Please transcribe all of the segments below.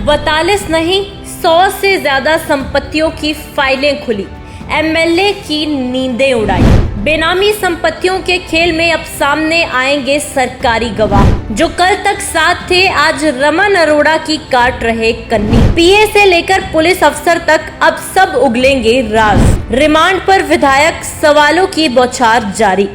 42 नहीं 100 से ज्यादा संपत्तियों की फाइलें खुली, एमएलए की नींदें उड़ाई। बेनामी संपत्तियों के खेल में अब सामने आएंगे सरकारी गवाह, जो कल तक साथ थे आज रमन अरोड़ा की काट रहे कन्नी। पीए से लेकर पुलिस अफसर तक अब सब उगलेंगे राज। रिमांड पर विधायक, सवालों की बौछार जारी।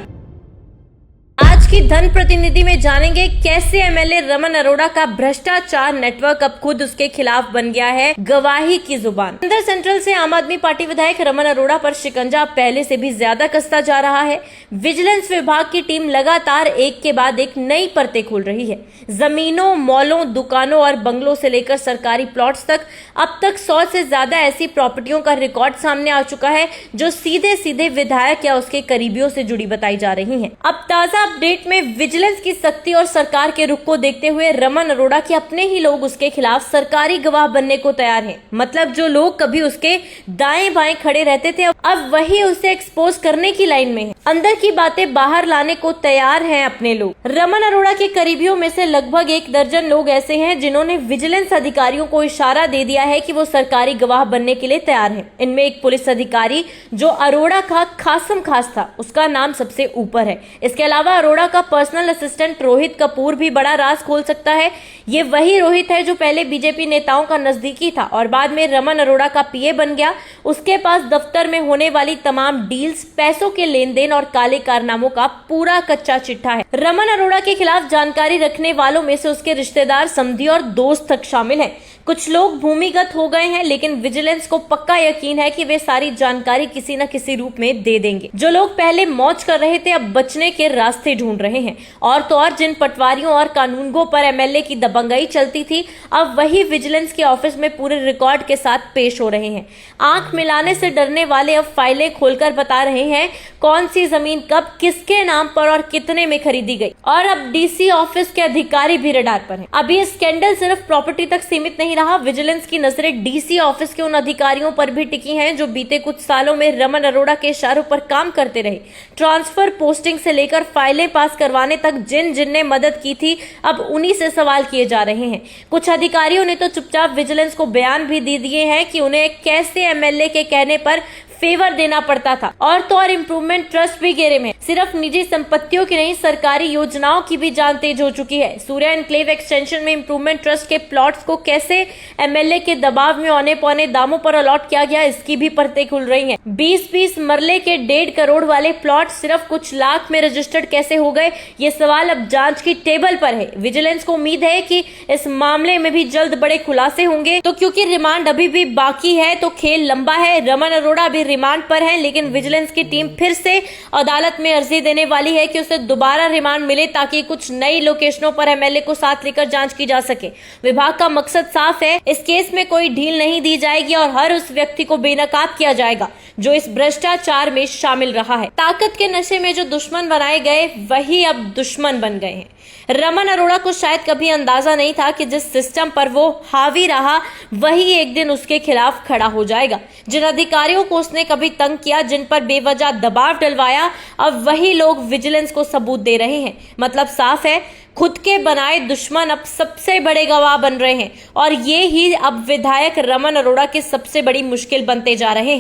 आज की धन प्रतिनिधि में जानेंगे कैसे एमएलए रमन अरोड़ा का भ्रष्टाचार नेटवर्क अब खुद उसके खिलाफ बन गया है गवाही की जुबान। अंदर सेंट्रल से आम आदमी पार्टी विधायक रमन अरोड़ा पर शिकंजा पहले से भी ज्यादा कसता जा रहा है। विजिलेंस विभाग की टीम लगातार एक के बाद एक नई परतें खोल रही है। जमीनों, मॉलों, दुकानों और बंगलों से लेकर सरकारी प्लॉट्स तक अब तक 100 से ज्यादा ऐसी प्रॉपर्टियों का रिकॉर्ड सामने आ चुका है जो सीधे सीधे विधायक या उसके करीबियों से जुड़ी बताई जा रही है। अब ताजा अपडेट में विजिलेंस की सख्ती और सरकार के रुख को देखते हुए रमन अरोड़ा के अपने ही लोग उसके खिलाफ सरकारी गवाह बनने को तैयार हैं। मतलब जो लोग कभी उसके दाएं बाएं खड़े रहते थे अब वही उसे एक्सपोज करने की लाइन में है। अंदर की बातें बाहर लाने को तैयार हैं अपने लोग। रमन अरोड़ा के करीबियों में से लगभग 1 दर्जन लोग ऐसे हैं जिन्होंने विजिलेंस अधिकारियों को इशारा दे दिया है कि वो सरकारी गवाह बनने के लिए तैयार हैं। इनमें एक पुलिस अधिकारी जो अरोड़ा का खासम खास था, उसका नाम सबसे ऊपर है। इसके अलावा अरोड़ा का पर्सनल असिस्टेंट रोहित कपूर भी बड़ा राज खोल सकता है। ये वही रोहित है जो पहले बीजेपी नेताओं का नजदीकी था और बाद में रमन अरोड़ा का पीए बन गया। उसके पास दफ्तर में होने वाली तमाम डील्स, पैसों के लेन देन और काले कारनामों का पूरा कच्चा चिट्ठा है। रमन अरोड़ा के खिलाफ जानकारी रखने वालों में से उसके रिश्तेदार, समधी और दोस्त तक शामिल हैं। कुछ लोग भूमिगत हो गए हैं, लेकिन विजिलेंस को पक्का यकीन है कि वे सारी जानकारी किसी न किसी रूप में दे देंगे। जो लोग पहले मौज कर रहे थे अब बचने के रास्ते ढूंढ रहे हैं। और तो और जिन पटवारियों और कानूनगों पर एमएलए की दबंगई चलती थी अब वही विजिलेंस के ऑफिस में पूरे रिकॉर्ड के साथ पेश हो रहे हैं। आंख मिलाने से डरने वाले अब फाइलें खोलकर बता रहे हैं कौन सी जमीन कब किसके नाम पर और कितने में खरीदी गई। और अब डीसी ऑफिस के अधिकारी भी रडार पर हैं। अब ये स्कैंडल सिर्फ प्रॉपर्टी तक सीमित नहीं रहा। विजिलेंस की नजरें डीसी ऑफिस के उन अधिकारियों पर भी टिकी हैं जो बीते कुछ सालों में रमन अरोड़ा के इशारों पर काम करते रहे। ट्रांसफर, पोस्टिंग से लेकर फाइलें पास करवाने तक जिन ने मदद की थी अब उन्हीं से सवाल किए जा रहे हैं। कुछ अधिकारियों ने तो चुपचाप विजिलेंस को बयान भी दे दिए हैं कि उन्हें कैसे एमएलए के कहने पर फेवर देना पड़ता था। और तो और इम्प्रूवमेंट ट्रस्ट भी घेरे में। सिर्फ निजी संपत्तियों की नहीं, सरकारी योजनाओं की भी जान तेज हो चुकी है। सूर्या एनक्लेव एक्सटेंशन में इम्प्रूवमेंट ट्रस्ट के प्लॉट्स को कैसे एमएलए के दबाव में औने पौने दामों पर अलॉट किया गया, इसकी भी परतें खुल रही हैं। 20-20 मरले के 1.5 करोड़ वाले प्लॉट सिर्फ कुछ लाख में रजिस्टर्ड कैसे हो गए, ये सवाल अब जांच की टेबल पर है। विजिलेंस को उम्मीद है कि इस मामले में भी जल्द बड़े खुलासे होंगे। तो क्योंकि रिमांड अभी भी बाकी है तो खेल लंबा है। रमन अरोड़ा भी रिमांड पर है, लेकिन विजिलेंस की टीम फिर से अदालत में अर्जी देने वाली है कि उसे दोबारा रिमांड मिले ताकि कुछ नई लोकेशनों पर एमएलए को साथ लेकर जांच की जा सके। विभाग का मकसद साफ है, इस केस में कोई ढील नहीं दी जाएगी और हर उस व्यक्ति को बेनकाब किया जाएगा जो इस भ्रष्टाचार में शामिल रहा है। ताकत के नशे में जो दुश्मन बनाए गए वही अब दुश्मन बन गए हैं। रमन अरोड़ा को शायद कभी अंदाजा नहीं था कि जिस सिस्टम पर वो हावी रहा वही एक दिन उसके खिलाफ खड़ा हो जाएगा। जिन अधिकारियों को उसने कभी तंग किया, जिन पर बेवजह दबाव डलवाया, अब वही लोग विजिलेंस को सबूत दे रहे हैं। मतलब साफ है, खुद के बनाए दुश्मन अब सबसे बड़े गवाह बन रहे हैं और ये ही अब विधायक रमन अरोड़ा की सबसे बड़ी मुश्किल बनते जा रहे हैं।